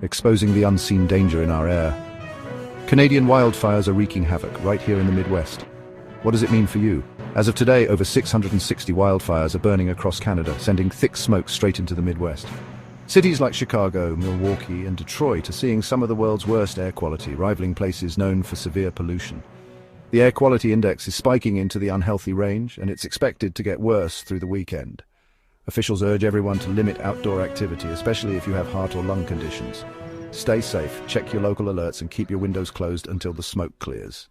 exposing the unseen danger in our air. Canadian wildfires are wreaking havoc right here in the Midwest. What does it mean for you? As of today, over 660 wildfires are burning across Canada, sending thick smoke straight into the Midwest. Cities like Chicago, Milwaukee, and Detroit are seeing some of the world's worst air quality, rivaling places known for severe pollution. The air quality index is spiking into the unhealthy range, and it's expected to get worse through the weekend. Officials urge everyone to limit outdoor activity, especially if you have heart or lung conditions. Stay safe, check your local alerts, and keep your windows closed until the smoke clears.